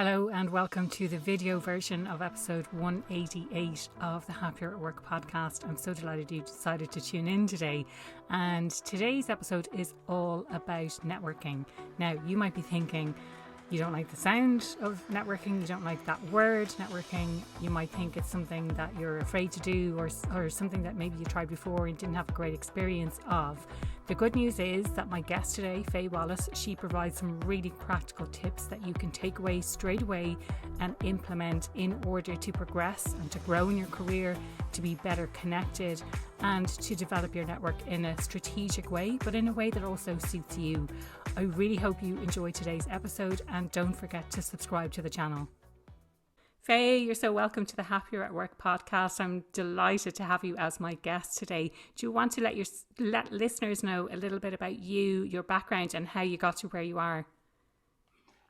Hello and welcome to the video version of episode 188 of the Happier at Work podcast. I'm so delighted you decided to tune in today. And today's episode is all about networking. Now, you might be thinking, you don't like the sound of networking, you don't like that word, networking. You might think it's something that you're afraid to do or something that maybe you tried before and didn't have a great experience of. The good news is that my guest today, Fay Wallis, she provides some really practical tips that you can take away straight away and implement in order to progress and to grow in your career, to be better connected and to develop your network in a strategic way, but in a way that also suits you. I really hope you enjoy today's episode and don't forget to subscribe to the channel. Fay, you're so welcome to the Happier at Work podcast. I'm delighted to have you as my guest today. Do you want to let listeners know a little bit about you, your background and how you got to where you are?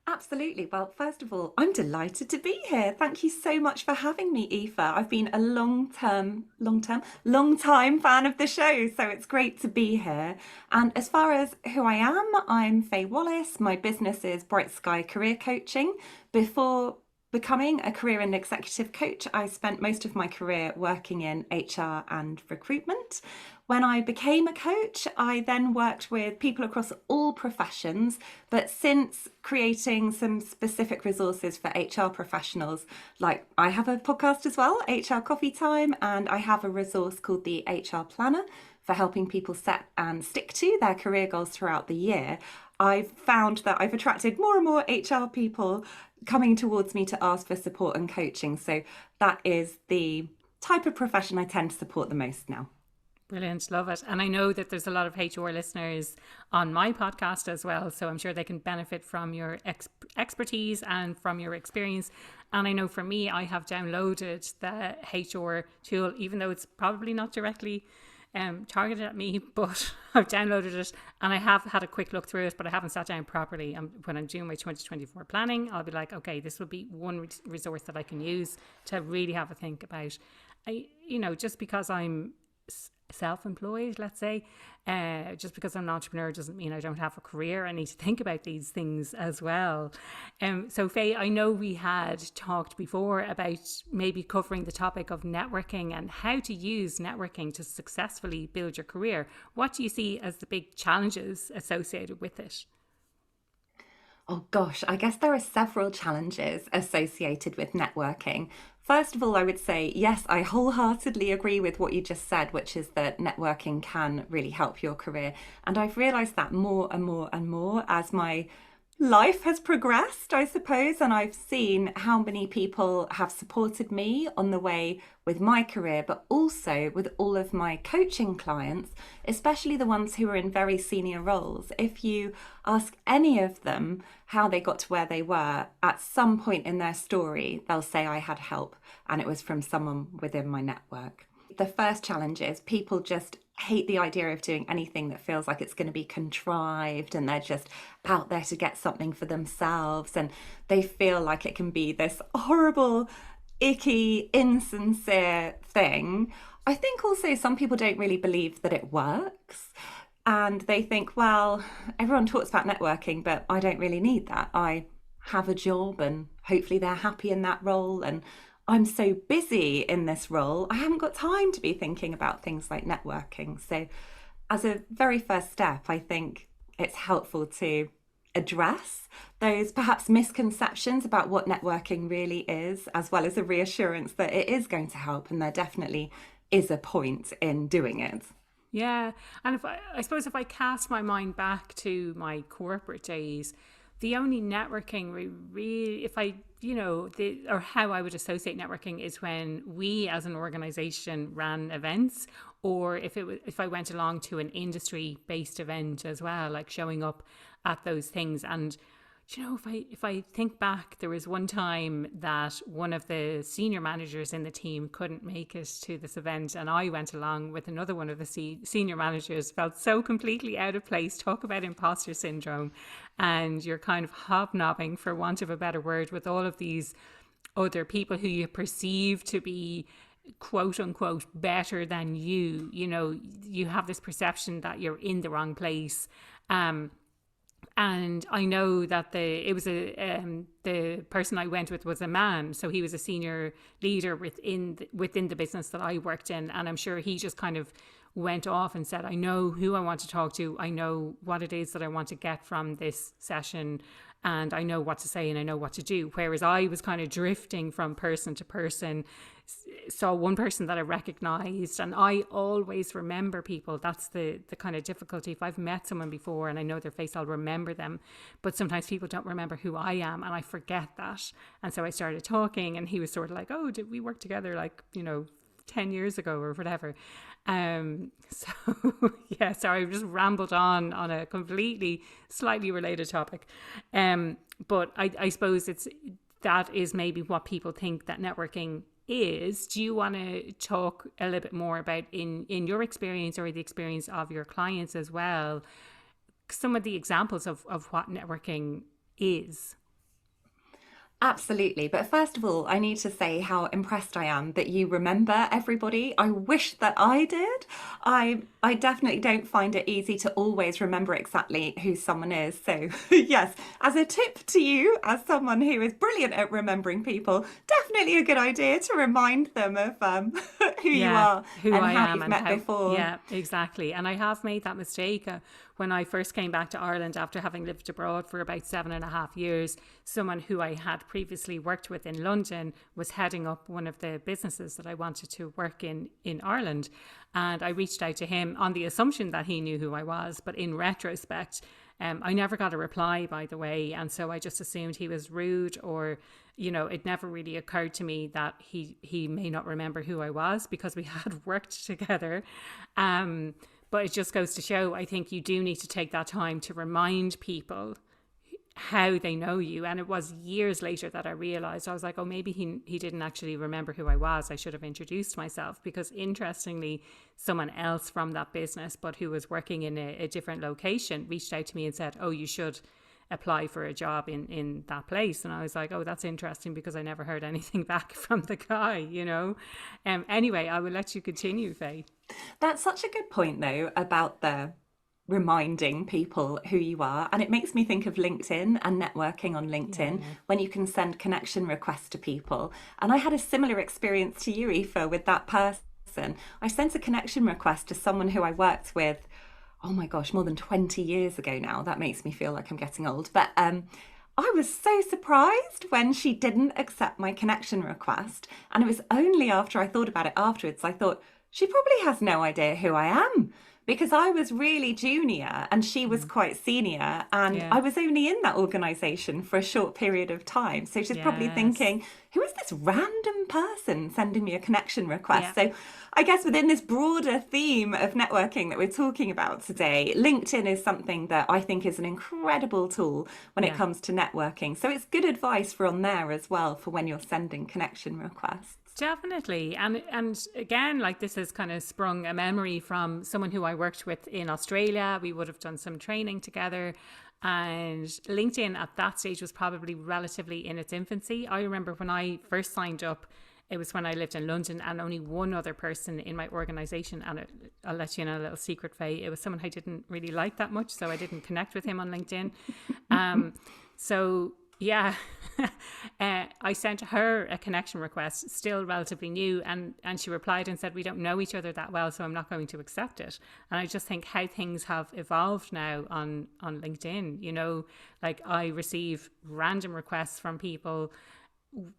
Absolutely. Well, first of all, I'm delighted to be here. Thank you so much for having me, Aoife. I've been a long time fan of the show, so it's great to be here. And as far as who I am, I'm Fay Wallis. My business is Bright Sky Career Coaching. Before becoming a career and executive coach, I spent most of my career working in HR and recruitment. When I became a coach, I then worked with people across all professions, but since creating some specific resources for HR professionals, like I have a podcast as well, HR Coffee Time, and I have a resource called the HR Planner for helping people set and stick to their career goals throughout the year. I've found that I've attracted more and more HR people coming towards me to ask for support and coaching. So that is the type of profession I tend to support the most now. Brilliant. Love it. And I know that there's a lot of HR listeners on my podcast as well. So I'm sure they can benefit from your expertise and from your experience. And I know for me, I have downloaded the HR tool, even though it's probably not directly targeted at me, but I've downloaded it and I have had a quick look through it, but I haven't sat down properly. When I'm doing my 2024 planning, I'll be like, okay, this will be one resource that I can use to really have a think about. Just because I'm self-employed, let's say, just because I'm an entrepreneur doesn't mean I don't have a career. I need to think about these things as well. So Fay, I know we had talked before about maybe covering the topic of networking and how to use networking to successfully build your career. What do you see as the big challenges associated with it? Oh gosh, I guess there are several challenges associated with networking. First of all, I would say, yes, I wholeheartedly agree with what you just said, which is that networking can really help your career. And I've realised that more and more and more as my life has progressed, I suppose, and I've seen how many people have supported me on the way with my career, but also with all of my coaching clients, especially the ones who are in very senior roles. If you ask any of them how they got to where they were, at some point in their story, they'll say, I had help, and it was from someone within my network. The first challenge is people just hate the idea of doing anything that feels like it's going to be contrived and they're just out there to get something for themselves, and they feel like it can be this horrible, icky, insincere thing. I think also some people don't really believe that it works, and they think, well, everyone talks about networking, but I don't really need that. I have a job and hopefully they're happy in that role, and I'm so busy in this role, I haven't got time to be thinking about things like networking. So as a very first step, I think it's helpful to address those perhaps misconceptions about what networking really is, as well as a reassurance that it is going to help and there definitely is a point in doing it. Yeah. And I suppose if I cast my mind back to my corporate days, the only networking really, or how I would associate networking is when we as an organization ran events, or if I went along to an industry-based event as well, like showing up at those things. And if I think back, there was one time that one of the senior managers in the team couldn't make it to this event, and I went along with another one of the senior managers. Felt so completely out of place. Talk about imposter syndrome, and you're kind of hobnobbing, for want of a better word, with all of these other people who you perceive to be quote unquote better than you. You have this perception that you're in the wrong place. And I know that the person I went with was a man, so he was a senior leader within the business that I worked in, and I'm sure he just kind of went off and said, I know who I want to talk to, I know what it is that I want to get from this session, and I know what to say and I know what to do. Whereas I was kind of drifting from person to person, saw one person that I recognized, and I always remember people. That's the kind of difficulty. If I've met someone before and I know their face, I'll remember them, but sometimes people don't remember who I am, and I forget that. And so I started talking, and he was sort of like, oh, did we work together, like, 10 years ago or whatever. So yeah, sorry, I've just rambled on a completely slightly related topic. But I suppose that is maybe what people think that networking is. Do you want to talk a little bit more about in your experience, or the experience of your clients as well, some of the examples of what networking is? Absolutely. But first of all, I need to say how impressed I am that you remember everybody. I wish that I did. I definitely don't find it easy to always remember exactly who someone is. So yes, as a tip to you, as someone who is brilliant at remembering people, definitely a good idea to remind them of who you are who and I how am you've and met how, before. yeah, exactly. And I have made that mistake when I first came back to Ireland after having lived abroad for about 7.5 years. Someone who I had previously worked with in London was heading up one of the businesses that I wanted to work in Ireland. And I reached out to him on the assumption that he knew who I was. But in retrospect, I never got a reply, by the way. And so I just assumed he was rude, or, it never really occurred to me that he may not remember who I was, because we had worked together. But it just goes to show, I think you do need to take that time to remind people how they know you. And it was years later that I realized, I was like, oh, maybe he didn't actually remember who I was. I should have introduced myself. Because interestingly, someone else from that business, but who was working in a different location, reached out to me and said, oh, you should apply for a job in that place. And I was like, oh, that's interesting, because I never heard anything back from the guy, Anyway, I will let you continue, Faye. That's such a good point, though, about the reminding people who you are. And it makes me think of LinkedIn and networking on LinkedIn, when you can send connection requests to people. And I had a similar experience to you, Aoife, with that person. I sent a connection request to someone who I worked with, oh my gosh, more than 20 years ago now. That makes me feel like I'm getting old. But I was so surprised when she didn't accept my connection request. And it was only after I thought about it afterwards, I thought, she probably has no idea who I am, because I was really junior and she was quite senior, and I was only in that organisation for a short period of time. So she's probably thinking, who is this random person sending me a connection request? So I guess within this broader theme of networking that we're talking about today, LinkedIn is something that I think is an incredible tool when it comes to networking. So it's good advice for on there as well for when you're sending connection requests. Definitely. And again, like, this has kind of sprung a memory from someone who I worked with in Australia. We would have done some training together, and LinkedIn at that stage was probably relatively in its infancy. I remember when I first signed up, it was when I lived in London, and only one other person in my organisation, and I'll let you know a little secret, Faye, it was someone I didn't really like that much, so I didn't connect with him on LinkedIn. So yeah, I sent her a connection request, still relatively new, and she replied and said, we don't know each other that well, so I'm not going to accept it. And I just think how things have evolved now on LinkedIn. Like, I receive random requests from people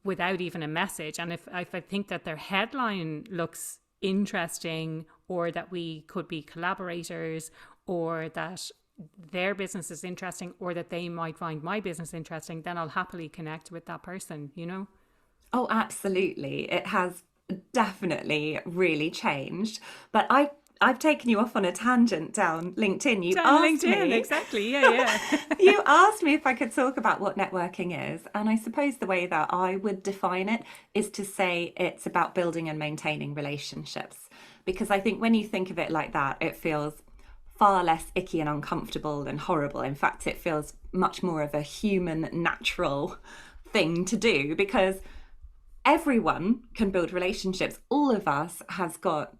without even a message, and if I think that their headline looks interesting, or that we could be collaborators, or that their business is interesting, or that they might find my business interesting, then I'll happily connect with that person, Oh, absolutely. It has definitely really changed. But I've taken you off on a tangent down LinkedIn. You asked me, exactly. Yeah. you asked me if I could talk about what networking is. And I suppose the way that I would define it is to say it's about building and maintaining relationships. Because I think when you think of it like that, it feels far less icky and uncomfortable and horrible. In fact, it feels much more of a human, natural thing to do, because everyone can build relationships. All of us has got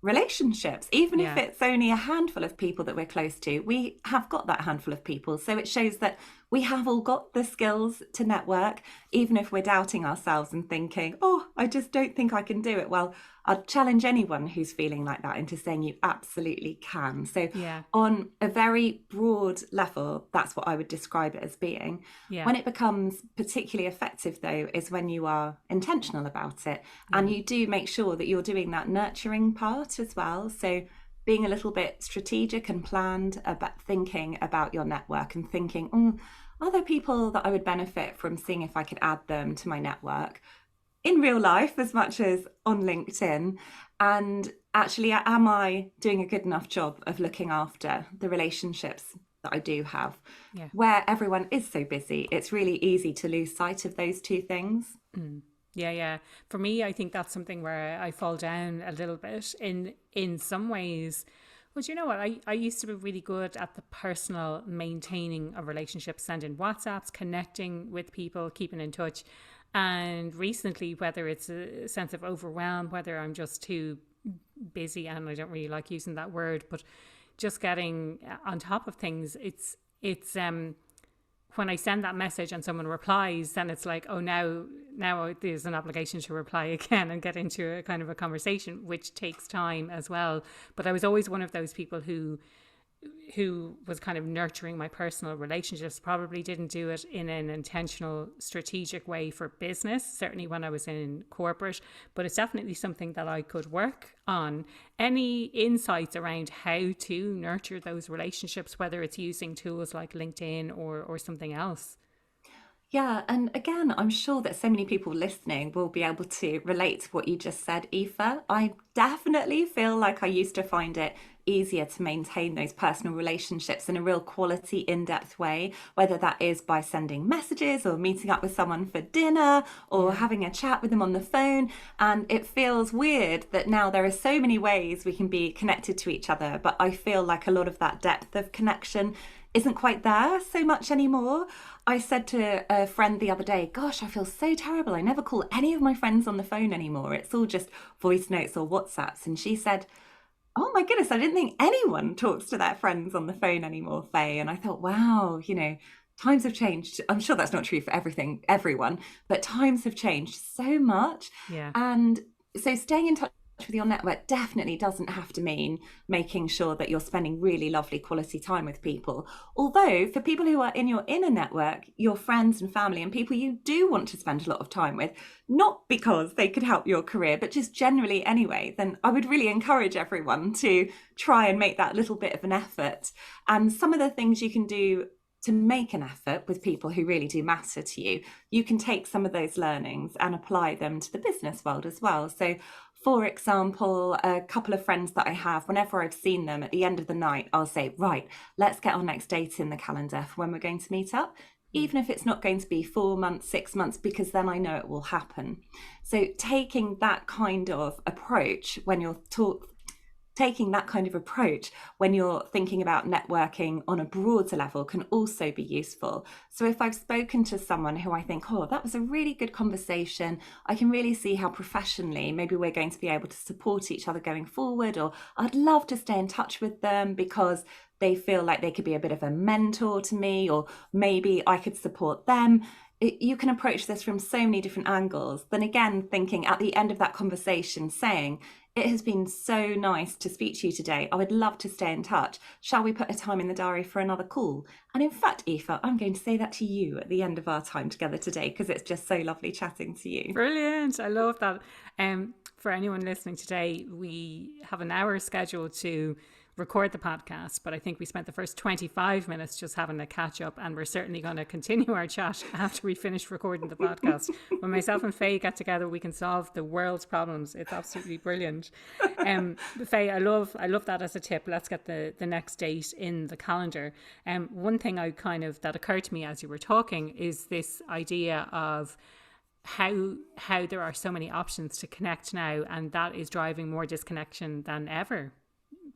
relationships. Even if Yeah. it's only a handful of people that we're close to, we have got that handful of people. So it shows that we have all got the skills to network, even if we're doubting ourselves and thinking, oh, I just don't think I can do it. Well, I'd challenge anyone who's feeling like that into saying you absolutely can. So Yeah. on a very broad level, that's what I would describe it as being. Yeah. When it becomes particularly effective, though, is when you are intentional about it and you do make sure that you're doing that nurturing part as well. So being a little bit strategic and planned about thinking about your network and thinking, are there people that I would benefit from seeing if I could add them to my network in real life as much as on LinkedIn? And actually, am I doing a good enough job of looking after the relationships that I do have? Yeah. Where everyone is so busy, it's really easy to lose sight of those two things. Yeah. For me, I think that's something where I fall down a little bit in some ways. Well, you know what? I used to be really good at the personal maintaining of relationships, sending WhatsApps, connecting with people, keeping in touch. And recently, whether it's a sense of overwhelm, whether I'm just too busy, and I don't really like using that word, but just getting on top of things, it's when I send that message and someone replies, then it's like, oh, now there's an obligation to reply again and get into a kind of a conversation, which takes time as well. But I was always one of those people who was kind of nurturing my personal relationships, probably didn't do it in an intentional, strategic way for business, certainly when I was in corporate, but it's definitely something that I could work on. Any insights around how to nurture those relationships, whether it's using tools like LinkedIn or something else? Yeah, and again, I'm sure that so many people listening will be able to relate to what you just said, Aoife. I definitely feel like I used to find it easier to maintain those personal relationships in a real quality, in-depth way, whether that is by sending messages or meeting up with someone for dinner or having a chat with them on the phone. And it feels weird that now there are so many ways we can be connected to each other, but I feel like a lot of that depth of connection isn't quite there so much anymore. I said to a friend the other day, gosh, I feel so terrible. I never call any of my friends on the phone anymore. It's all just voice notes or WhatsApps. And she said, oh my goodness, I didn't think anyone talks to their friends on the phone anymore, Faye. And I thought, wow, times have changed. I'm sure that's not true for everyone, but times have changed so much. Yeah. And so staying in touch with your network definitely doesn't have to mean making sure that you're spending really lovely quality time with people. Although for people who are in your inner network, your friends and family and people you do want to spend a lot of time with, not because they could help your career, but just generally anyway, then I would really encourage everyone to try and make that little bit of an effort. And some of the things you can do to make an effort with people who really do matter to you, you can take some of those learnings and apply them to the business world as well. So for example, a couple of friends that I have, whenever I've seen them at the end of the night, I'll say, right, let's get our next date in the calendar for when we're going to meet up, even if it's not going to be 4 months, 6 months, because then I know it will happen. So taking that kind of approach when you're thinking about networking on a broader level can also be useful. So if I've spoken to someone who I think, oh, that was a really good conversation, I can really see how professionally maybe we're going to be able to support each other going forward, or I'd love to stay in touch with them because they feel like they could be a bit of a mentor to me, or maybe I could support them. You can approach this from so many different angles. Then again, thinking at the end of that conversation, saying, it has been so nice to speak to you today. I would love to stay in touch. Shall we put a time in the diary for another call? And in fact, Aoife, I'm going to say that to you at the end of our time together today, because it's just so lovely chatting to you. Brilliant. I love that. For anyone listening today, we have an hour scheduled to record the podcast, but I think we spent the first 25 minutes just having a catch up, and we're certainly going to continue our chat after we finish recording the podcast. When myself and Faye get together, we can solve the world's problems. It's absolutely brilliant. Faye, I love that as a tip. Let's get the next date in the calendar. One thing that occurred to me as you were talking is this idea of how there are so many options to connect now, and that is driving more disconnection than ever.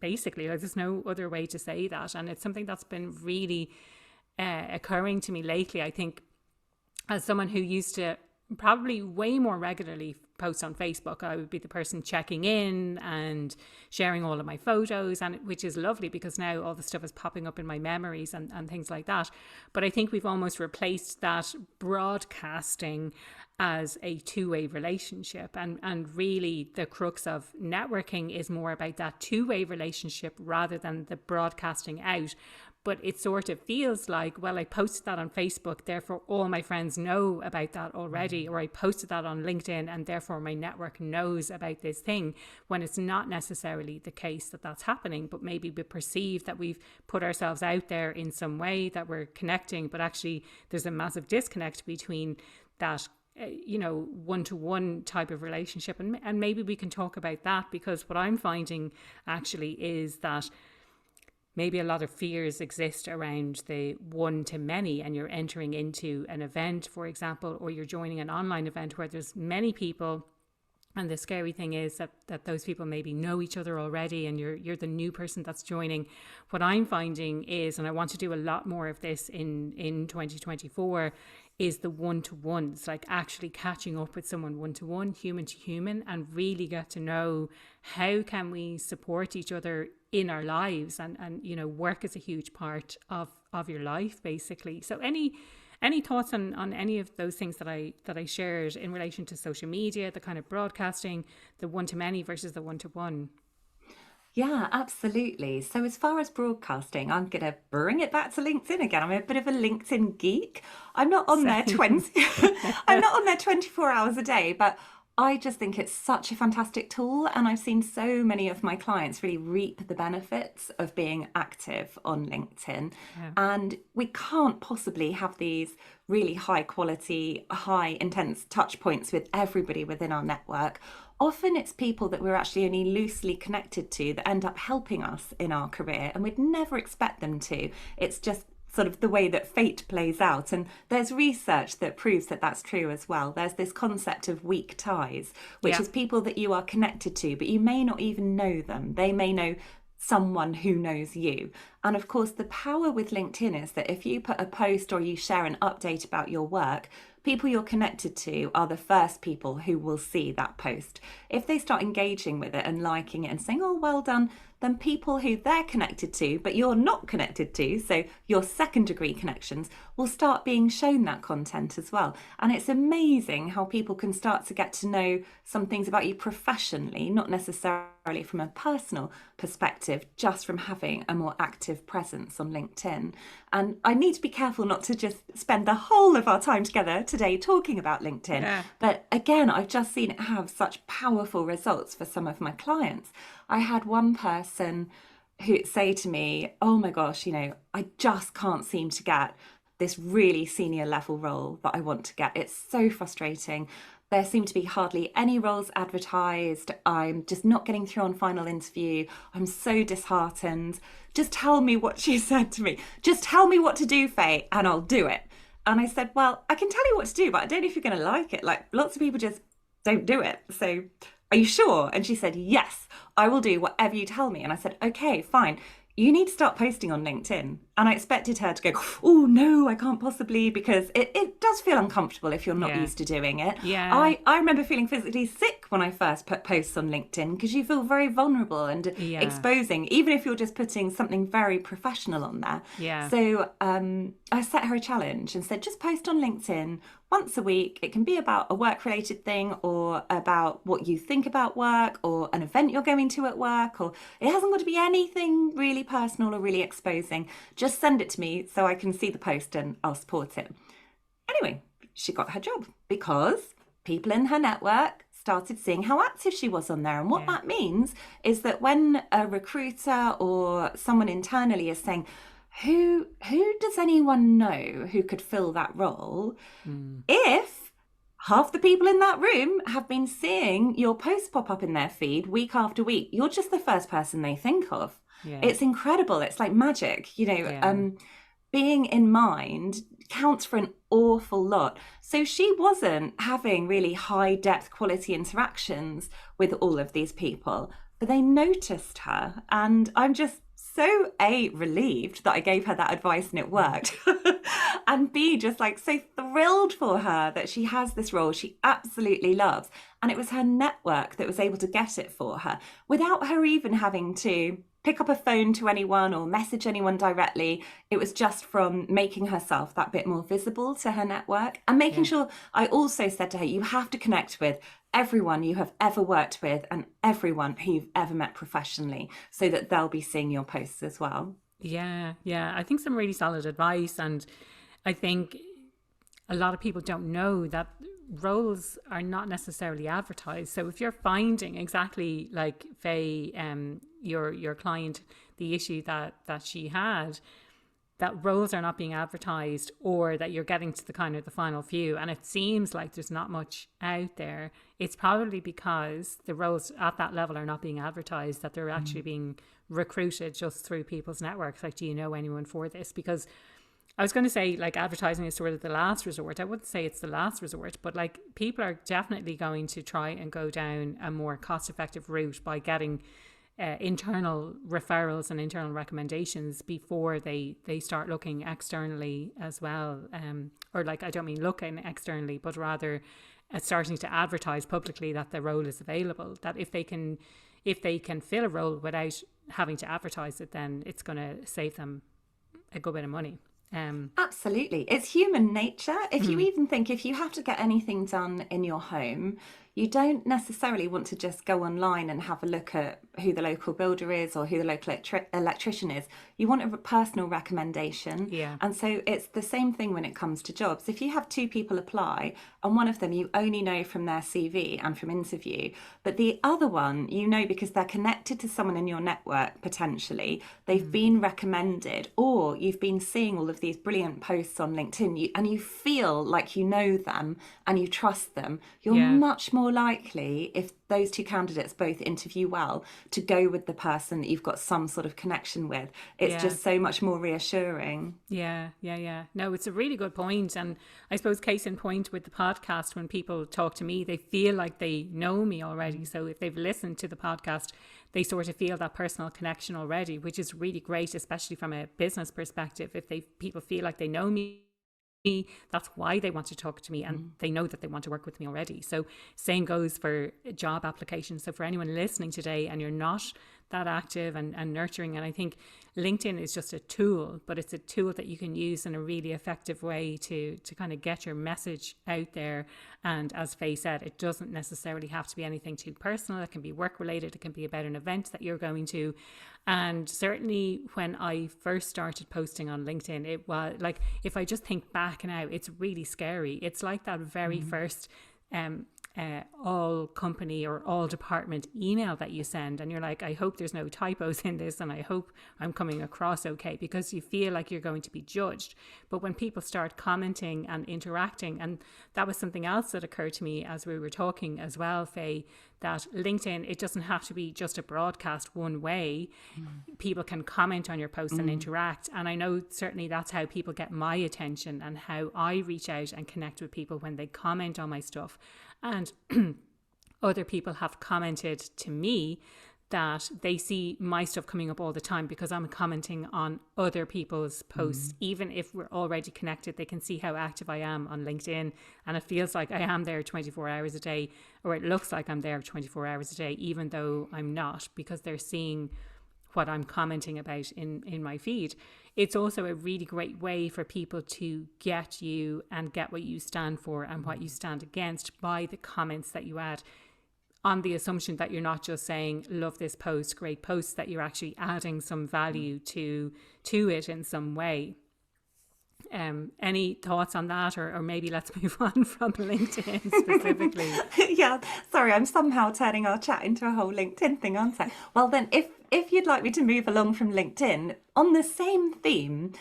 Basically, like, there's no other way to say that. And it's something that's been really occurring to me lately. I think as someone who used to probably way more regularly post on Facebook. I would be the person checking in and sharing all of my photos, and which is lovely because now all the stuff is popping up in my memories and things like that. But I think we've almost replaced that broadcasting as a two-way relationship, and really the crux of networking is more about that two-way relationship rather than the broadcasting out. But it sort of feels like, well, I posted that on Facebook, therefore all my friends know about that already, or I posted that on LinkedIn and therefore my network knows about this thing, when it's not necessarily the case that that's happening. But maybe we perceive that we've put ourselves out there in some way, that we're connecting, but actually there's a massive disconnect between that one-to-one type of relationship. And maybe we can talk about that, because what I'm finding actually is that maybe a lot of fears exist around the one-to-many, and you're entering into an event, for example, or you're joining an online event where there's many people. And the scary thing is that those people maybe know each other already, and you're the new person that's joining. What I'm finding is, and I want to do a lot more of this in 2024, is the one-to-ones, like actually catching up with someone one-to-one, human to human, and really get to know how can we support each other in our lives, and work is a huge part of your life, basically. So any thoughts on any of those things that I shared in relation to social media, the kind of broadcasting, the one-to-many versus the one-to-one? Yeah, absolutely. So as far as broadcasting, I'm going to bring it back to LinkedIn again. I'm a bit of a LinkedIn geek. I'm not on there I'm not on there 24 hours a day, but I just think it's such a fantastic tool. And I've seen so many of my clients really reap the benefits of being active on LinkedIn. Yeah. And we can't possibly have these really high quality, high intense touch points with everybody within our network. Often it's people that we're actually only loosely connected to that end up helping us in our career, and we'd never expect them to. It's just sort of the way that fate plays out. And there's research that proves that that's true as well. There's this concept of weak ties, which is people that you are connected to, but you may not even know them. They may know someone who knows you. And of course, the power with LinkedIn is that if you put a post or you share an update about your work, people you're connected to are the first people who will see that post. If they start engaging with it and liking it and saying, oh, well done, then people who they're connected to, but you're not connected to, so your second degree connections, will start being shown that content as well. And it's amazing how people can start to get to know some things about you professionally, not necessarily from a personal perspective, just from having a more active presence on LinkedIn. And I need to be careful not to just spend the whole of our time together today talking about LinkedIn. Yeah. But again, I've just seen it have such powerful results for some of my clients. I had one person who say to me, oh my gosh, I just can't seem to get this really senior level role that I want to get. It's so frustrating. There seem to be hardly any roles advertised. I'm just not getting through on final interview. I'm so disheartened. Just tell me what she said to me. Just tell me what to do, Faye, and I'll do it. And I said, well, I can tell you what to do, but I don't know if you're going to like it. Like, lots of people just don't do it. So are you sure? And she said, yes, I will do whatever you tell me. And I said, okay, fine. You need to start posting on LinkedIn. And I expected her to go, oh, no, I can't possibly, because it does feel uncomfortable if you're not used to doing it. Yeah. I remember feeling physically sick when I first put posts on LinkedIn, because you feel very vulnerable and exposing, even if you're just putting something very professional on there. Yeah. So I set her a challenge and said, just post on LinkedIn once a week. It can be about a work-related thing, or about what you think about work, or an event you're going to at work, or it hasn't got to be anything really personal or really exposing. Just send it to me so I can see the post and I'll support it. Anyway, she got her job because people in her network started seeing how active she was on there. And what that means is that when a recruiter or someone internally is saying, who does anyone know who could fill that role? If half the people in that room have been seeing your post pop up in their feed week after week, you're just the first person they think of. Yeah. It's incredible. It's like magic, being in mind counts for an awful lot. So she wasn't having really high depth quality interactions with all of these people, but they noticed her. And I'm just so relieved that I gave her that advice and it worked. and B, just like so thrilled for her that she has this role she absolutely loves. And it was her network that was able to get it for her without her even having to pick up a phone to anyone or message anyone directly. It was just from making herself that bit more visible to her network and making sure. I also said to her, you have to connect with everyone you have ever worked with and everyone who you've ever met professionally so that they'll be seeing your posts as well. Yeah, I think some really solid advice. And I think a lot of people don't know that roles are not necessarily advertised. So if you're finding exactly like Faye, your client, the issue that she had, that roles are not being advertised, or that you're getting to the kind of the final few and it seems like there's not much out there, it's probably because the roles at that level are not being advertised, that they're actually being recruited just through people's networks. Like, do you know anyone for this? Because I was going to say, like, advertising is sort of the last resort. I wouldn't say it's the last resort, but like, people are definitely going to try and go down a more cost-effective route by getting internal referrals and internal recommendations before they start looking externally as well. Or like, I don't mean looking externally, but rather starting to advertise publicly that the role is available. That if they can fill a role without having to advertise it, then it's going to save them a good bit of money. Absolutely. It's human nature. If you even think, if you have to get anything done in your home, you don't necessarily want to just go online and have a look at who the local builder is or who the local electrician is. You want a personal recommendation. Yeah. And so it's the same thing when it comes to jobs. If you have two people apply and one of them you only know from their CV and from interview, but the other one you know because they're connected to someone in your network potentially, they've been recommended, or you've been seeing all of these brilliant posts on LinkedIn and you feel like you know them and you trust them, you're much more likely, if those two candidates both interview well, to go with the person that you've got some sort of connection with. It's just so much more reassuring. Yeah. No, it's a really good point. And I suppose case in point with the podcast, when people talk to me, they feel like they know me already. So if they've listened to the podcast, they sort of feel that personal connection already, which is really great, especially from a business perspective. If people feel like they know me, that's why they want to talk to me, and they know that they want to work with me already. So same goes for job applications. So for anyone listening today and you're not that active and nurturing, and I think LinkedIn is just a tool, but it's a tool that you can use in a really effective way to kind of get your message out there. And as Faye said, it doesn't necessarily have to be anything too personal. It can be work related. It can be about an event that you're going to. And certainly when I first started posting on LinkedIn, it was like, if I just think back now, it's really scary. It's like that very first all company or all department email that you send, and you're like, I hope there's no typos in this, and I hope I'm coming across okay, because you feel like you're going to be judged. But when people start commenting and interacting, and that was something else that occurred to me as we were talking as well, Faye, that LinkedIn, it doesn't have to be just a broadcast one way. People can comment on your posts and interact. And I know certainly that's how people get my attention and how I reach out and connect with people when they comment on my stuff. And other people have commented to me that they see my stuff coming up all the time because I'm commenting on other people's posts. Even if we're already connected, they can see how active I am on LinkedIn, and it feels like I am there 24 hours a day, or it looks like I'm there 24 hours a day, even though I'm not, because they're seeing what I'm commenting about in my feed. It's also a really great way for people to get you and get what you stand for and what you stand against by the comments that you add, on the assumption that you're not just saying, love this post, great post, that you're actually adding some value to it in some way. Any thoughts on that, or maybe let's move on from LinkedIn specifically? Yeah, sorry, I'm somehow turning our chat into a whole LinkedIn thing, aren't I? Well then, if you'd like me to move along from LinkedIn, on the same theme,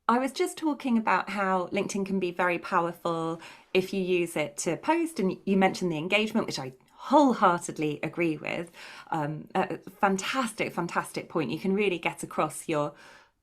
I was just talking about how LinkedIn can be very powerful if you use it to post, and you mentioned the engagement, which I wholeheartedly agree with. Fantastic point. You can really get across your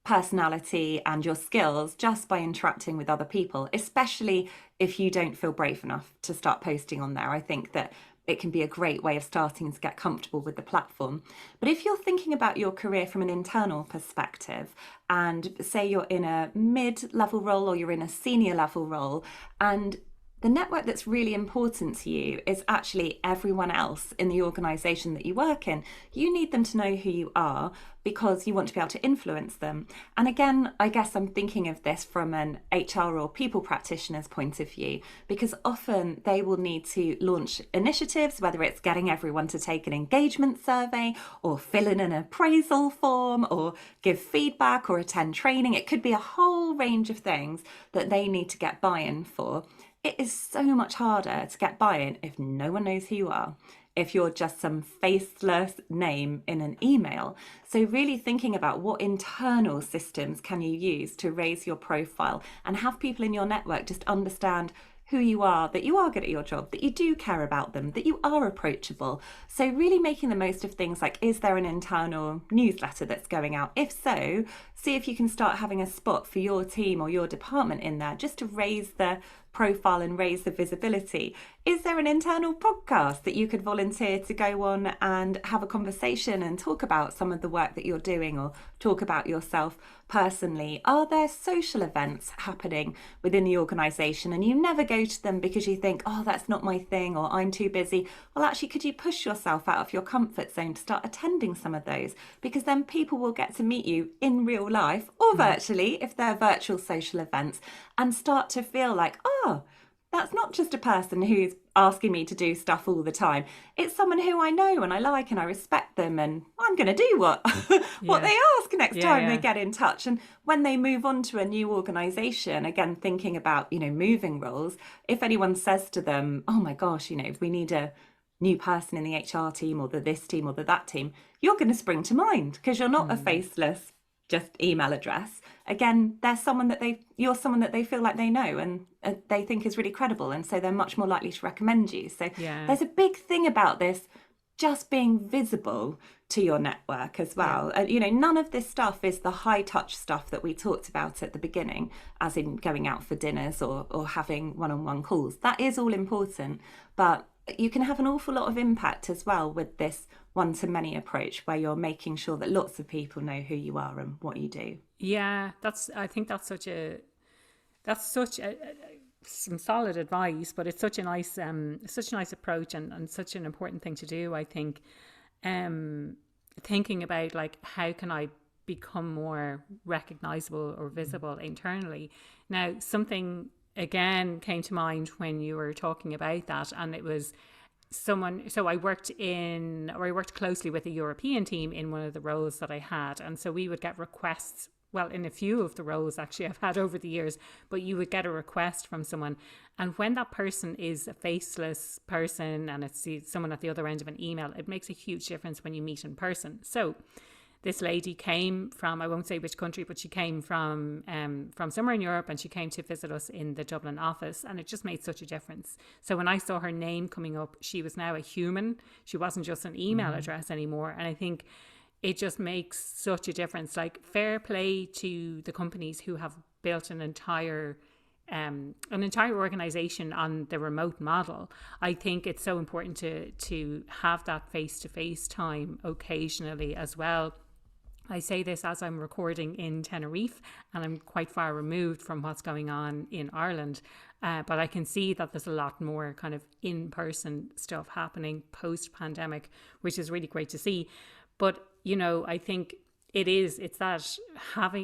personality and your skills just by interacting with other people, especially if you don't feel brave enough to start posting on there. I think that it can be a great way of starting to get comfortable with the platform. But if you're thinking about your career from an internal perspective, and say you're in a mid-level role or you're in a senior level role, and the network that's really important to you is actually everyone else in the organisation that you work in. You need them to know who you are because you want to be able to influence them. And again, I guess I'm thinking of this from an HR or people practitioner's point of view, because often they will need to launch initiatives, whether it's getting everyone to take an engagement survey or fill in an appraisal form or give feedback or attend training. It could be a whole range of things that they need to get buy-in for. It is so much harder to get buy-in if no one knows who you are, if you're just some faceless name in an email. So really thinking about what internal systems can you use to raise your profile and have people in your network just understand who you are, that you are good at your job, that you do care about them, that you are approachable. So really making the most of things like, is there an internal newsletter that's going out? If so, see if you can start having a spot for your team or your department in there just to raise the profile and raise the visibility. Is there an internal podcast that you could volunteer to go on and have a conversation and talk about some of the work that you're doing or talk about yourself personally? Are there social events happening within the organisation and you never go to them because you think, oh, that's not my thing, or I'm too busy? Well, actually, could you push yourself out of your comfort zone to start attending some of those? Because then people will get to meet you in real life or virtually if they're virtual social events, and start to feel like, oh, that's not just a person who's asking me to do stuff all the time. It's someone who I know and I like and I respect them, and I'm going to do what they ask next time they get in touch. And when they move on to a new organisation, again, thinking about, moving roles, if anyone says to them, oh my gosh, if we need a new person in the HR team or this team or that team, you're going to spring to mind because you're not a faceless just email address. Again, you're someone that they feel like they know and they think is really credible, and so they're much more likely to recommend you. So there's a big thing about this just being visible to your network as well. None of this stuff is the high touch stuff that we talked about at the beginning, as in going out for dinners or having one-on-one calls. That is all important, but you can have an awful lot of impact as well with this one-to-many approach, where you're making sure that lots of people know who you are and what you do. Yeah, I think that's such some solid advice, but it's such a nice approach and such an important thing to do. I think thinking about like, how can I become more recognizable or visible internally? Now, something again came to mind when you were talking about that, and it was I worked closely with a European team in one of the roles that I had, and so we would get requests, well, in a few of the roles actually I've had over the years, but you would get a request from someone, and when that person is a faceless person and it's someone at the other end of an email, it makes a huge difference when you meet in person. So this lady came from, I won't say which country, but she came from somewhere in Europe, and she came to visit us in the Dublin office, and it just made such a difference. So when I saw her name coming up, she was now a human. She wasn't just an email address anymore. And I think it just makes such a difference. Like, fair play to the companies who have built an entire organization on the remote model. I think it's so important to have that face-to-face time occasionally as well. I say this as I'm recording in Tenerife, and I'm quite far removed from what's going on in Ireland. But I can see that there's a lot more kind of in-person stuff happening post-pandemic, which is really great to see. But, I think it's that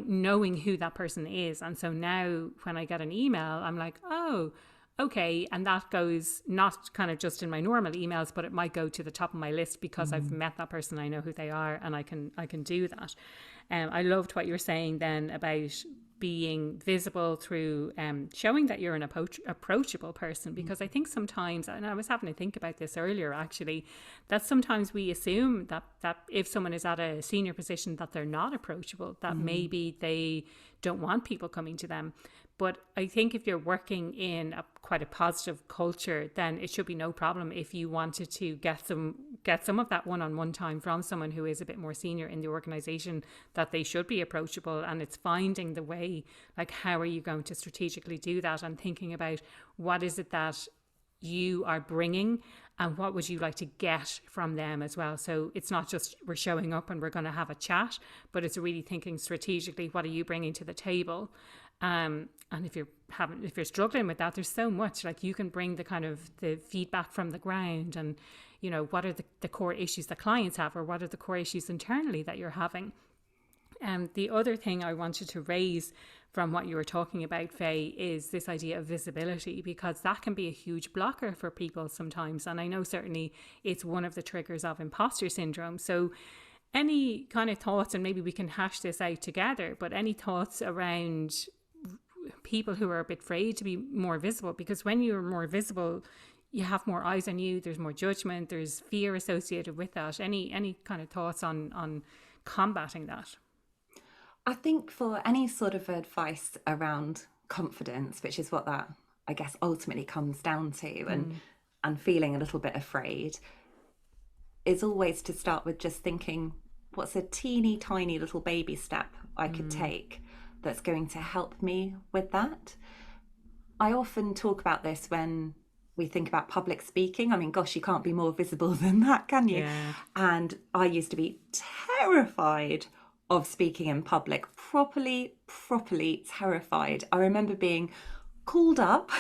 knowing who that person is. And so now when I get an email, I'm like, oh, okay. And that goes not kind of just in my normal emails, but it might go to the top of my list because I've met that person, I know who they are, and I can do that. I loved what you were saying then about being visible through showing that you're an approachable person, because I think sometimes, and I was having to think about this earlier actually, that sometimes we assume that if someone is at a senior position that they're not approachable, that maybe they don't want people coming to them. But I think if you're working in quite a positive culture, then it should be no problem if you wanted to get get some of that one-on-one time from someone who is a bit more senior in the organization, that they should be approachable. And it's finding the way, like, how are you going to strategically do that, and thinking about what is it that you are bringing and what would you like to get from them as well. So it's not just we're showing up and we're going to have a chat, but it's really thinking strategically, what are you bringing to the table? And if you're struggling with that, there's so much, like, you can bring the kind of the feedback from the ground, and, you know, what are the core issues that clients have, or what are the core issues internally that you're having. The other thing I wanted to raise from what you were talking about, Faye, is this idea of visibility, because that can be a huge blocker for people sometimes. And I know certainly it's one of the triggers of imposter syndrome. So any kind of thoughts, and maybe we can hash this out together, but any thoughts around people who are a bit afraid to be more visible? Because when you're more visible, you have more eyes on you, there's more judgment, there's fear associated with that. Any kind of thoughts on combating that? I think for any sort of advice around confidence, which is what that, I guess, ultimately comes down to, and feeling a little bit afraid, is always to start with just thinking, what's a teeny tiny little baby step I could take that's going to help me with that? I often talk about this when we think about public speaking. I mean, gosh, you can't be more visible than that, can you? Yeah. And I used to be terrified of speaking in public, properly terrified. I remember being called up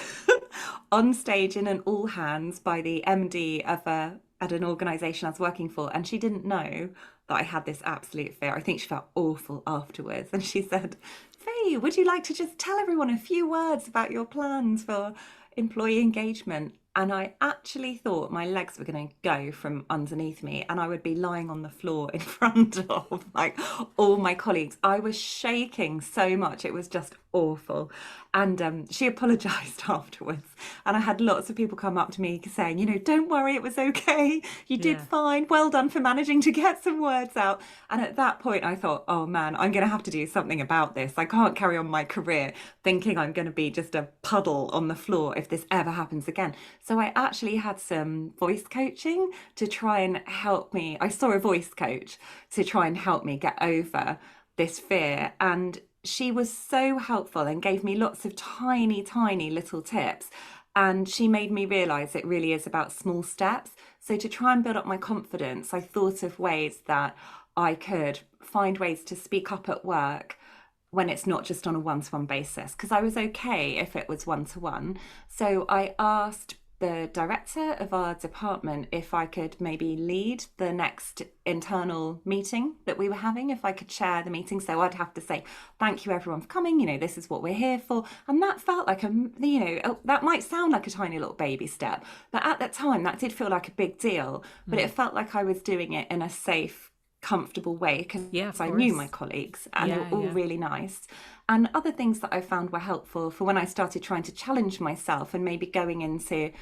on stage in an all hands by the MD at an organisation I was working for, and she didn't know that I had this absolute fear. I think she felt awful afterwards, and she said, "Faye, would you like to just tell everyone a few words about your plans for employee engagement?" And I actually thought my legs were going to go from underneath me, and I would be lying on the floor in front of, like, all my colleagues. I was shaking so much. It was just awful. And she apologised afterwards. And I had lots of people come up to me saying, you know, don't worry, it was okay. You did fine. Well done for managing to get some words out. And at that point, I thought, oh man, I'm going to have to do something about this. I can't carry on my career thinking I'm going to be just a puddle on the floor if this ever happens again. So I actually had some voice coaching to try and help me. I saw a voice coach to try and help me get over this fear. And she was so helpful and gave me lots of tiny little tips. And she made me realise it really is about small steps. So to try and build up my confidence, I thought of ways that I could find ways to speak up at work when it's not just on a one-to-one basis, because I was okay if it was one-to-one. So I asked the director of our department if I could maybe lead the next internal meeting that we were having, if I could chair the meeting. So I'd have to say, thank you everyone for coming, you know, this is what we're here for. And that felt like that might sound like a tiny little baby step, but at that time that did feel like a big deal. But it felt like I was doing it in a safe, comfortable way, because I knew my colleagues and they were all really nice. And other things that I found were helpful for when I started trying to challenge myself and maybe going into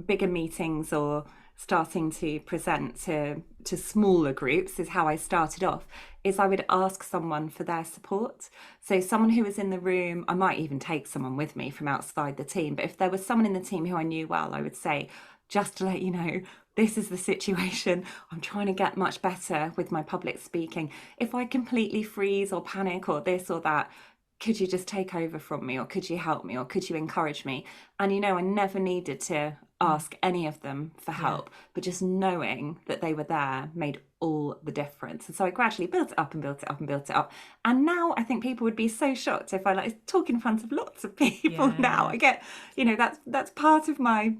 bigger meetings or starting to present to smaller groups, is how I started off, is I would ask someone for their support. So someone who was in the room, I might even take someone with me from outside the team, but if there was someone in the team who I knew well, I would say, just to let you know, this is the situation. I'm trying to get much better with my public speaking. If I completely freeze or panic or this or that, could you just take over from me, or could you help me, or could you encourage me? And, you know, I never needed to ask any of them for help, but just knowing that they were there made all the difference. And so I gradually built it up and built it up and built it up. And now I think people would be so shocked if I talk in front of lots of people now. I get, you know, that's part of my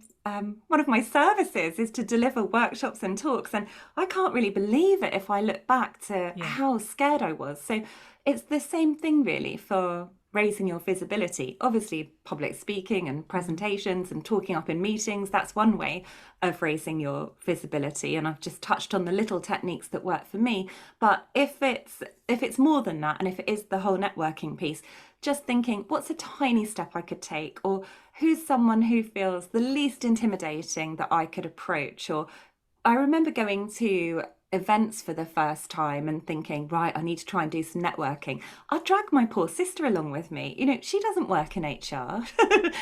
one of my services is to deliver workshops and talks, and I can't really believe it if I look back to how scared I was. So it's the same thing really for raising your visibility. Obviously, public speaking and presentations and talking up in meetings, that's one way of raising your visibility. And I've just touched on the little techniques that work for me. But if it's more than that, and if it is the whole networking piece, just thinking, what's a tiny step I could take? Or who's someone who feels the least intimidating that I could approach? Or I remember going to events for the first time and thinking, right, I need to try and do some networking, I'd drag my poor sister along with me. You know, she doesn't work in HR.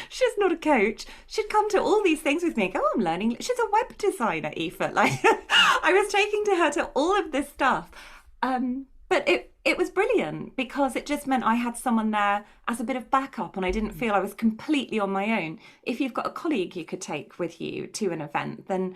She's not a coach. She'd come to all these things with me and go, oh, I'm learning. She's a web designer, Aoife. Like, I was taking to her to all of this stuff. But it was brilliant because it just meant I had someone there as a bit of backup and I didn't feel I was completely on my own. If you've got a colleague you could take with you to an event, then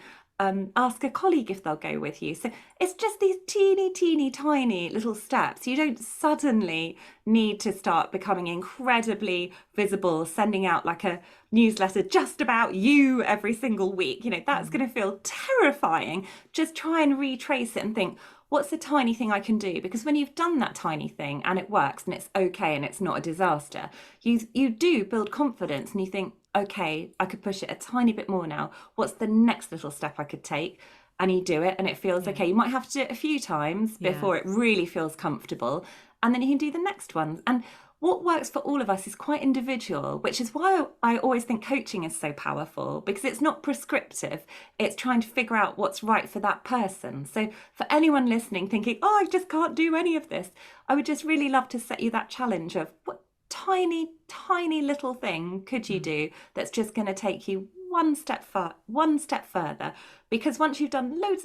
ask a colleague if they'll go with you. So it's just these teeny tiny little steps. You don't suddenly need to start becoming incredibly visible, sending out like a newsletter just about you every single week. You know, that's going to feel terrifying. Just try and retrace it and think, what's the tiny thing I can do? Because when you've done that tiny thing and it works and it's okay and it's not a disaster, you do build confidence and you think, okay, I could push it a tiny bit more now. What's the next little step I could take? And you do it and it feels okay. You might have to do it a few times before it really feels comfortable. And then you can do the next one. And what works for all of us is quite individual, which is why I always think coaching is so powerful, because it's not prescriptive. It's trying to figure out what's right for that person. So for anyone listening thinking, oh, I just can't do any of this, I would just really love to set you that challenge of what tiny little thing could you do that's just going to take you one step further. Because once you've done loads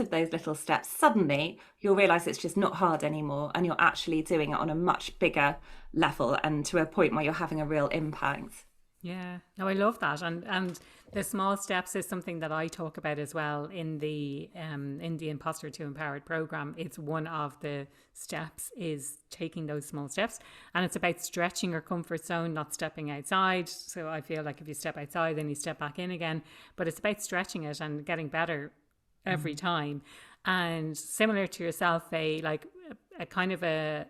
of those little steps, suddenly you'll realize it's just not hard anymore and you're actually doing it on a much bigger level and to a point where you're having a real impact. Yeah, no, I love that, and the small steps is something that I talk about as well in the Imposter to Empowered program. It's one of the steps is taking those small steps, and it's about stretching your comfort zone, not stepping outside. So I feel like if you step outside, then you step back in again. But it's about stretching it and getting better every time. And similar to yourself, Faye, like a kind of a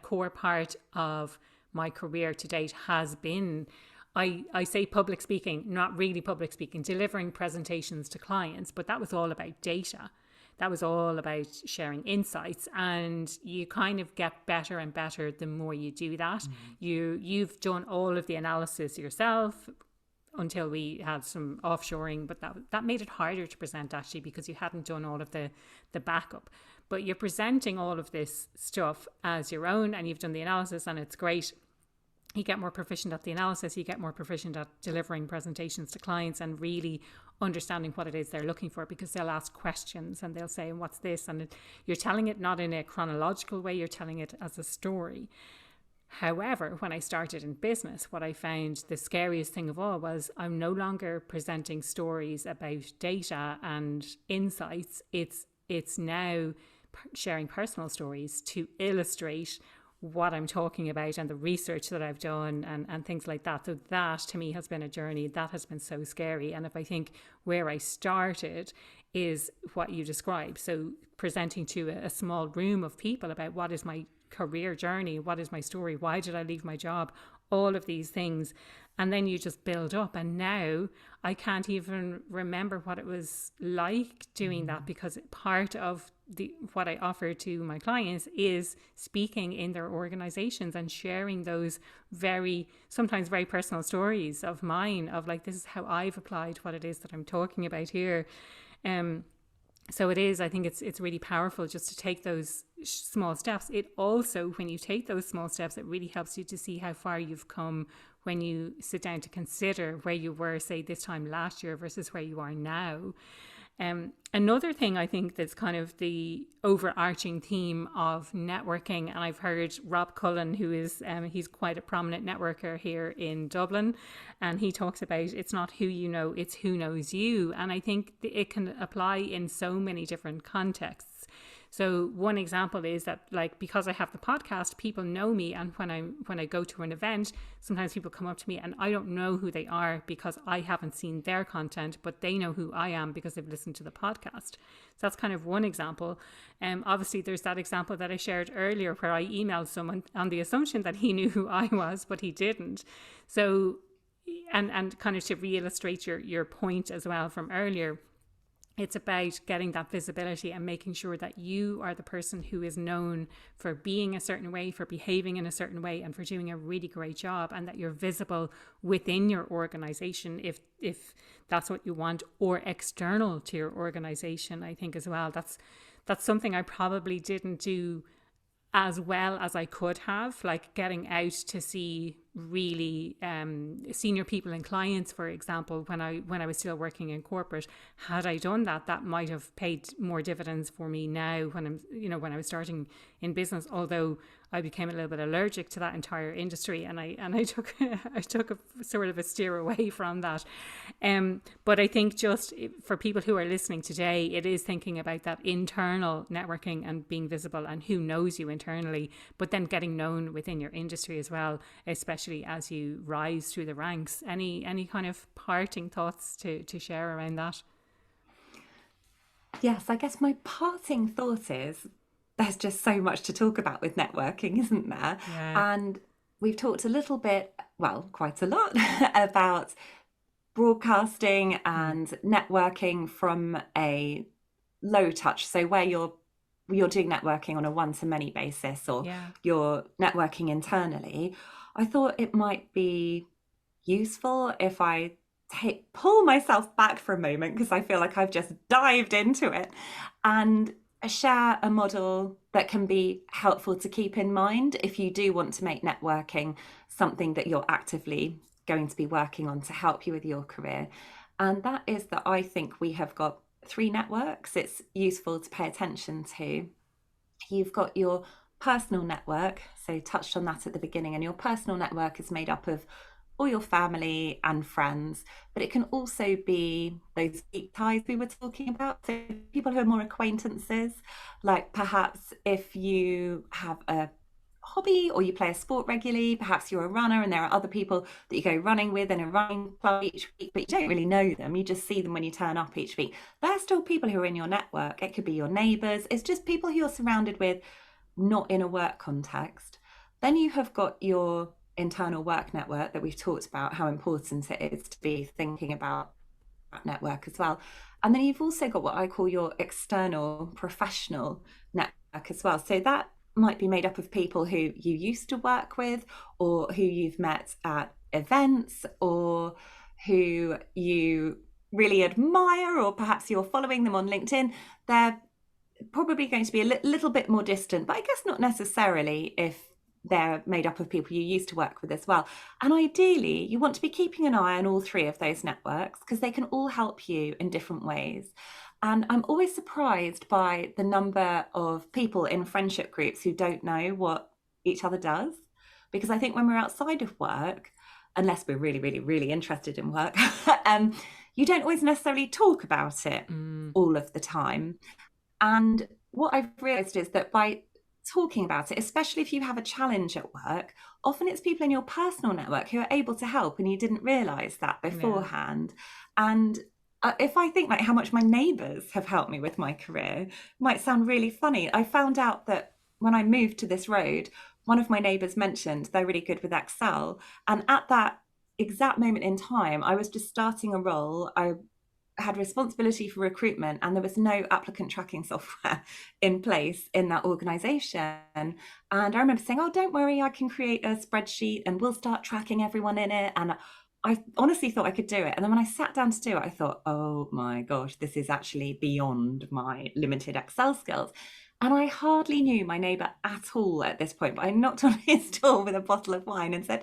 core part of my career to date has been, I say public speaking, not really public speaking, delivering presentations to clients, but that was all about data. That was all about sharing insights, and you kind of get better and better the more you do that. You've done all of the analysis yourself until we had some offshoring, but that made it harder to present actually because you hadn't done all of the backup. But you're presenting all of this stuff as your own and you've done the analysis and it's great. You get more proficient at the analysis, you get more proficient at delivering presentations to clients and really understanding what it is they're looking for, because they'll ask questions and they'll say, what's this? And you're telling it not in a chronological way, you're telling it as a story. However, when I started in business, what I found the scariest thing of all was I'm no longer presenting stories about data and insights. It's now sharing personal stories to illustrate what I'm talking about and the research that I've done and things like that. So that to me has been a journey that has been so scary. And if I think where I started is what you described, so presenting to a small room of people about what is my career journey, what is my story, why did I leave my job, all of these things, and then you just build up. And now I can't even remember what it was like doing that, because part of what I offer to my clients is speaking in their organizations and sharing those sometimes very personal stories of mine, of like, this is how I've applied what it is that I'm talking about here. So it is, I think it's really powerful just to take those small steps. It also, when you take those small steps, it really helps you to see how far you've come when you sit down to consider where you were, say, this time last year versus where you are now. Another thing I think that's kind of the overarching theme of networking, and I've heard Rob Cullen, who is, he's quite a prominent networker here in Dublin, and he talks about it's not who you know, it's who knows you. And I think it can apply in so many different contexts. So one example is that, like, because I have the podcast, people know me, and when I go to an event, sometimes people come up to me and I don't know who they are because I haven't seen their content, but they know who I am because they've listened to the podcast. So that's kind of one example. Obviously, there's that example that I shared earlier where I emailed someone on the assumption that he knew who I was, but he didn't. So, and kind of to re-illustrate your point as well from earlier, It's about getting that visibility and making sure that you are the person who is known for being a certain way, for behaving in a certain way, and for doing a really great job, and that you're visible within your organization if that's what you want, or external to your organization, I think as well. That's something I probably didn't do as well as I could have, like getting out to see really senior people and clients, for example, when I was still working in corporate. Had I done that, that might have paid more dividends for me now when I was starting in business, although I became a little bit allergic to that entire industry, and I took a sort of a steer away from that. But I think just for people who are listening today, it is thinking about that internal networking and being visible and who knows you internally, but then getting known within your industry as well, especially as you rise through the ranks. Any kind of parting thoughts to share around that? Yes, I guess my parting thought is there's just so much to talk about with networking, isn't there? Yeah. And we've talked a little bit, well, quite a lot, about broadcasting and networking from a low touch. So where you're doing networking on a one-to-many basis, or you're networking internally. I thought it might be useful if I pull myself back for a moment, because I feel like I've just dived into it, and share a model that can be helpful to keep in mind if you do want to make networking something that you're actively going to be working on to help you with your career. And that is that I think we have got 3 networks it's useful to pay attention to. You've got your personal network, so touched on that at the beginning, and your personal network is made up of all your family and friends, but it can also be those deep ties we were talking about. So people who are more acquaintances, like perhaps if you have a hobby or you play a sport regularly, perhaps you're a runner and there are other people that you go running with in a running club each week, but you don't really know them, you just see them when you turn up each week. They're still people who are in your network. It could be your neighbours. It's just people who you're surrounded with, not in a work context. Then you have got your internal work network that we've talked about, how important it is to be thinking about that network as well. And then you've also got what I call your external professional network as well. So that might be made up of people who you used to work with, or who you've met at events, or who you really admire, or perhaps you're following them on LinkedIn. They're probably going to be a little bit more distant, but I guess not necessarily if they're made up of people you used to work with as well. And ideally, you want to be keeping an eye on all 3 of those networks, because they can all help you in different ways. And I'm always surprised by the number of people in friendship groups who don't know what each other does. Because I think when we're outside of work, unless we're really, really, really interested in work, you don't always necessarily talk about it all of the time. And what I've realized is that by talking about it, especially if you have a challenge at work, often it's people in your personal network who are able to help, and you didn't realize that beforehand. And if I think like how much my neighbours have helped me with my career, it might sound really funny. I found out that when I moved to this road, one of my neighbours mentioned they're really good with Excel. And at that exact moment in time, I was just starting a role. I had responsibility for recruitment, and there was no applicant tracking software in place in that organisation. And I remember saying, oh, don't worry, I can create a spreadsheet and we'll start tracking everyone in it. And I honestly thought I could do it. And then when I sat down to do it, I thought, oh my gosh, this is actually beyond my limited Excel skills. And I hardly knew my neighbour at all at this point, but I knocked on his door with a bottle of wine and said,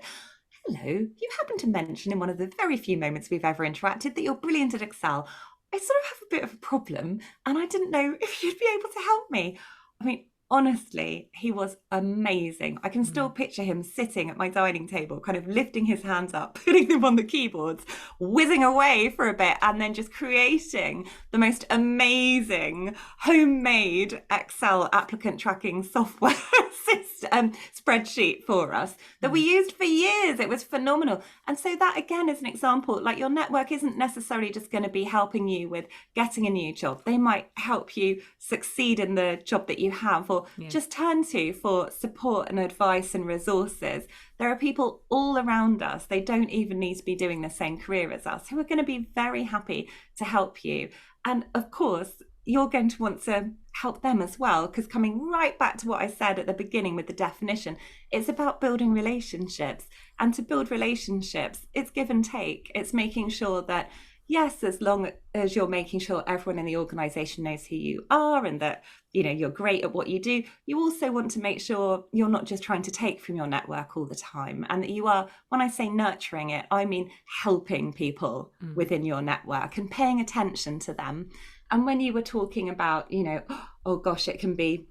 hello, you happen to mention in one of the very few moments we've ever interacted that you're brilliant at Excel. I sort of have a bit of a problem, and I didn't know if you'd be able to help me. I mean, honestly, he was amazing. I can still picture him sitting at my dining table, kind of lifting his hands up, putting them on the keyboards, whizzing away for a bit, and then just creating the most amazing homemade Excel applicant tracking software system spreadsheet for us that we used for years. It was phenomenal. And so that again is an example, like your network isn't necessarily just going to be helping you with getting a new job. They might help you succeed in the job that you have, or just turn to for support and advice and resources. There are people all around us, they don't even need to be doing the same career as us, who are going to be very happy to help you. And of course, you're going to want to help them as well, because coming right back to what I said at the beginning with the definition, it's about building relationships. And to build relationships, it's give and take. It's making sure that, yes, as long as you're making sure everyone in the organization knows who you are and that, you know, you're great at what you do, you also want to make sure you're not just trying to take from your network all the time, and that you are, when I say nurturing it, I mean helping people within your network and paying attention to them. And when you were talking about, you know, oh gosh, it can be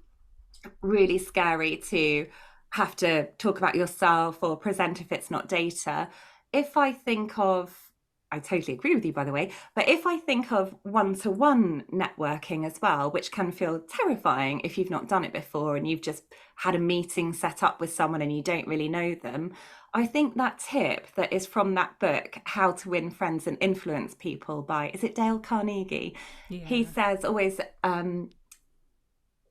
really scary to have to talk about yourself or present if it's not data. If I think of, I totally agree with you, by the way, but if I think of one-to-one networking as well, which can feel terrifying if you've not done it before and you've just had a meeting set up with someone and you don't really know them, I think that tip that is from that book, How to Win Friends and Influence People by, is it Dale Carnegie? Yeah. He says always,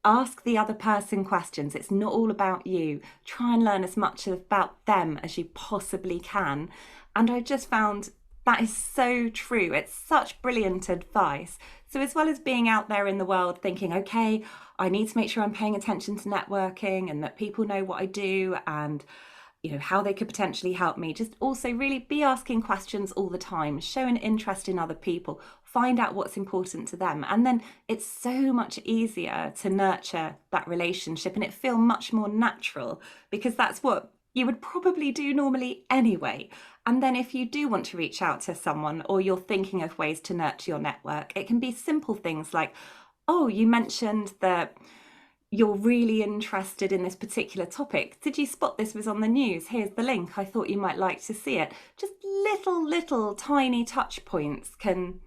ask the other person questions. It's not all about you. Try and learn as much about them as you possibly can. And I just found that is so true. It's such brilliant advice. So as well as being out there in the world thinking, okay, I need to make sure I'm paying attention to networking and that people know what I do and, you know, how they could potentially help me, just also really be asking questions all the time, show an interest in other people, find out what's important to them. And then it's so much easier to nurture that relationship and it feel much more natural, because that's what you would probably do normally anyway. And then if you do want to reach out to someone or you're thinking of ways to nurture your network, it can be simple things like, oh, you mentioned that you're really interested in this particular topic. Did you spot this was on the news? Here's the link. I thought you might like to see it. Just little tiny touch points can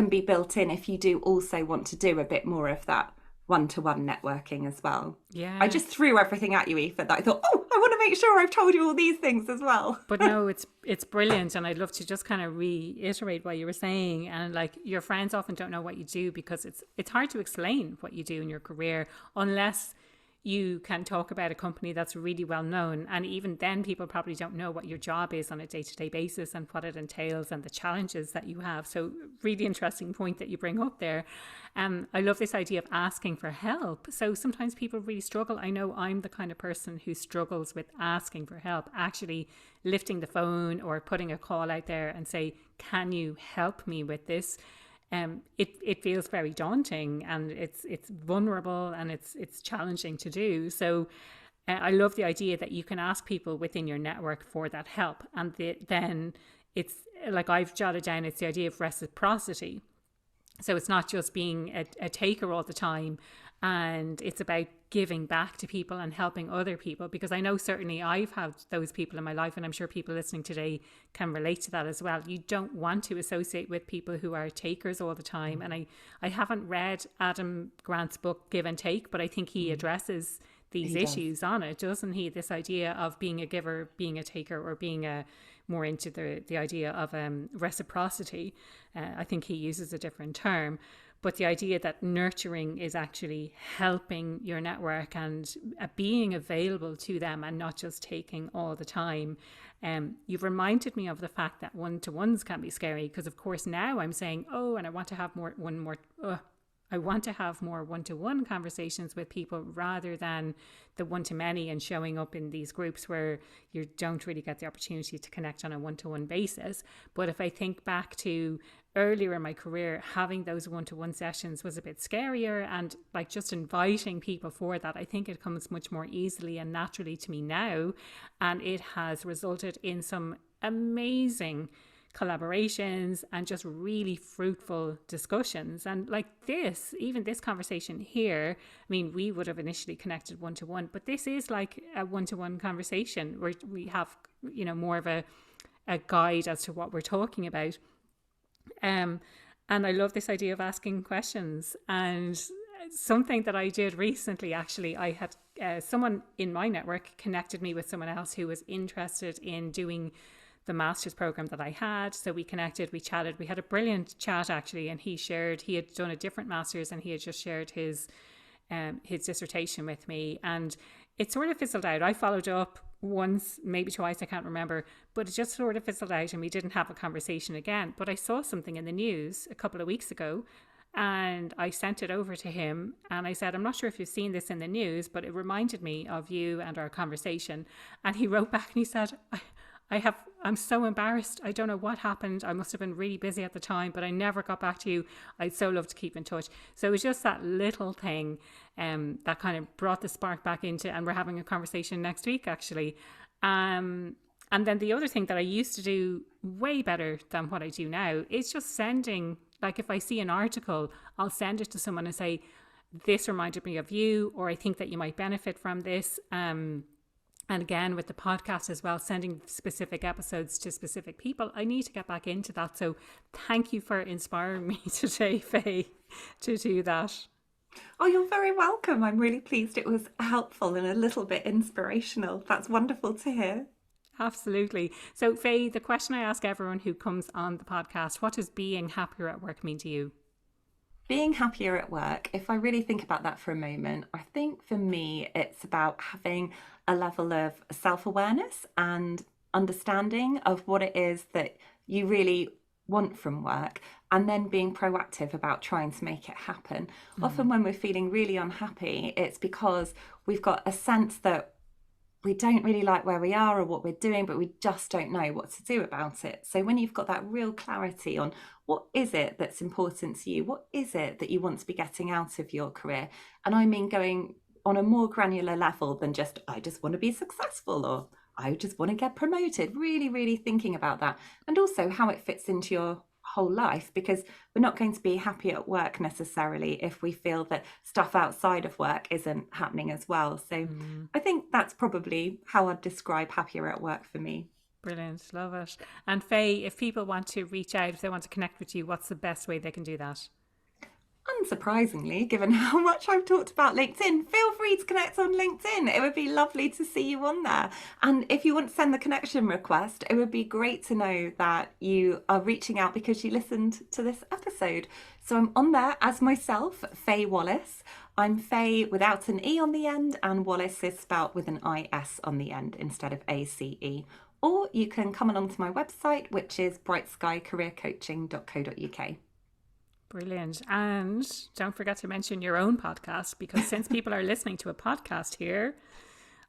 be built in if you do also want to do a bit more of that one-to-one networking as well. Yeah. I just threw everything at you, Aoife, that I thought, oh, I want to make sure I've told you all these things as well. But no, it's brilliant. And I'd love to just kind of reiterate what you were saying. And like, your friends often don't know what you do because it's hard to explain what you do in your career unless you can talk about a company that's really well known. And even then, people probably don't know what your job is on a day-to-day basis and what it entails and the challenges that you have. So really interesting point that you bring up there. I love this idea of asking for help. So sometimes people really struggle. I know I'm the kind of person who struggles with asking for help, actually lifting the phone or putting a call out there and say, can you help me with this? It feels very daunting and it's vulnerable and it's challenging to do. So I love the idea that you can ask people within your network for that help. And then it's like I've jotted down, it's the idea of reciprocity. So it's not just being a taker all the time, and it's about giving back to people and helping other people, because I know certainly I've had those people in my life, and I'm sure people listening today can relate to that as well. You don't want to associate with people who are takers all the time. And I haven't read Adam Grant's book Give and Take, but I think he addresses these issues on it, doesn't he? This idea of being a giver, being a taker, or being more into the idea of reciprocity. I think he uses a different term. But the idea that nurturing is actually helping your network and being available to them and not just taking all the time. You've reminded me of the fact that one-to-ones can be scary, because of course now I'm saying, oh, and I want to have more one-to-one conversations with people rather than the one-to-many and showing up in these groups where you don't really get the opportunity to connect on a one-to-one basis. But if I think back to earlier in my career, having those one-to-one sessions was a bit scarier, and like just inviting people for that, I think it comes much more easily and naturally to me now, and it has resulted in some amazing collaborations and just really fruitful discussions. And like this, even this conversation here, I mean, we would have initially connected one-to-one, but this is like a one-to-one conversation where we have, you know, more of a guide as to what we're talking about. And I love this idea of asking questions. And something that I did recently, actually, I had someone in my network connected me with someone else who was interested in doing the master's program that I had. So we connected, we chatted, we had a brilliant chat actually. And he had done a different master's and he had just shared his his dissertation with me, and it sort of fizzled out. I followed up once, maybe twice, I can't remember, but it just sort of fizzled out and we didn't have a conversation again. But I saw something in the news a couple of weeks ago and I sent it over to him and I said, I'm not sure if you've seen this in the news, but it reminded me of you and our conversation. And he wrote back and he said, I'm so embarrassed. I don't know what happened. I must have been really busy at the time, but I never got back to you. I'd so love to keep in touch. So it was just that little thing that kind of brought the spark back into, and we're having a conversation next week, actually. And then the other thing that I used to do way better than what I do now is just sending, like if I see an article, I'll send it to someone and say, this reminded me of you, or I think that you might benefit from this. And again, with the podcast as well, sending specific episodes to specific people. I need to get back into that. So thank you for inspiring me today, Faye, to do that. Oh, you're very welcome. I'm really pleased it was helpful and a little bit inspirational. That's wonderful to hear. Absolutely. So Faye, the question I ask everyone who comes on the podcast, what does being happier at work mean to you? Being happier at work, if I really think about that for a moment, I think for me, it's about having a level of self-awareness and understanding of what it is that you really want from work, and then being proactive about trying to make it happen. Often when we're feeling really unhappy, it's because we've got a sense that we don't really like where we are or what we're doing, but we just don't know what to do about it. So when you've got that real clarity on what is it that's important to you, what is it that you want to be getting out of your career, and I mean going on a more granular level than just, I just want to be successful, or I just want to get promoted, really, really thinking about that, and also how it fits into your whole life, because we're not going to be happy at work necessarily if we feel that stuff outside of work isn't happening as well. So I think that's probably how I'd describe happier at work for me. Brilliant. Love it. And Faye, if people want to reach out, if they want to connect with you, what's the best way they can do that? Unsurprisingly, given how much I've talked about LinkedIn, feel free to connect on LinkedIn. It would be lovely to see you on there. And if you want to send the connection request, it would be great to know that you are reaching out because you listened to this episode. So I'm on there as myself, Fay Wallis. I'm Fay without an E on the end, and Wallis is spelt with an IS on the end instead of ACE. Or you can come along to my website, which is brightskycareercoaching.co.uk. Brilliant. And don't forget to mention your own podcast, because since people are listening to a podcast here,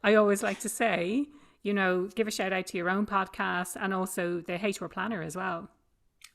I always like to say, give a shout out to your own podcast and also the HR Planner as well.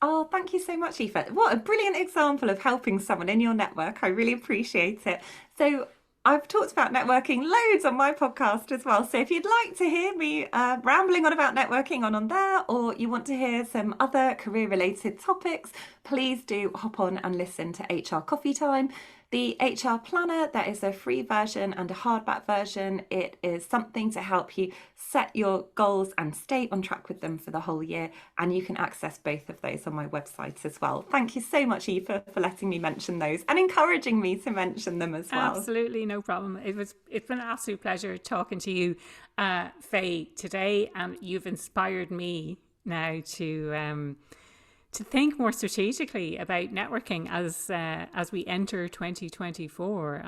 Oh, thank you so much, Aoife. What a brilliant example of helping someone in your network. I really appreciate it. So I've talked about networking loads on my podcast as well. So if you'd like to hear me rambling on about networking on there, or you want to hear some other career-related topics, please do hop on and listen to HR Coffee Time. The HR Planner, there is a free version and a hardback version. It is something to help you set your goals and stay on track with them for the whole year. And you can access both of those on my website as well. Thank you so much, Aoife, for letting me mention those and encouraging me to mention them as well. Absolutely, no problem. It's been an absolute pleasure talking to you, Faye, today. And you've inspired me now to think more strategically about networking as we enter 2024.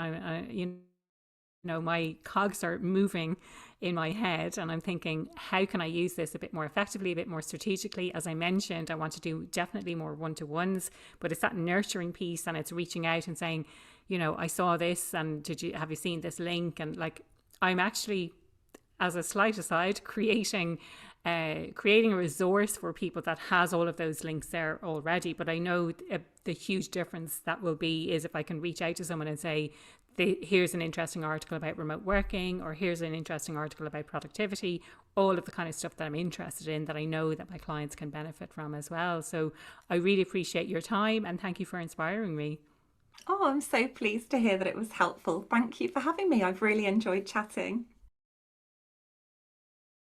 My cogs are moving in my head, and I'm thinking, how can I use this a bit more effectively, a bit more strategically? As I mentioned, I want to do definitely more one-to-ones, but it's that nurturing piece, and it's reaching out and saying, I saw this, and have you seen this link? And I'm actually, as a slight aside, creating a resource for people that has all of those links there already. But I know the huge difference that will be is if I can reach out to someone and say, here's an interesting article about remote working, or here's an interesting article about productivity, all of the kind of stuff that I'm interested in, that I know that my clients can benefit from as well. So I really appreciate your time, and thank you for inspiring me. Oh, I'm so pleased to hear that it was helpful. Thank you for having me. I've really enjoyed chatting.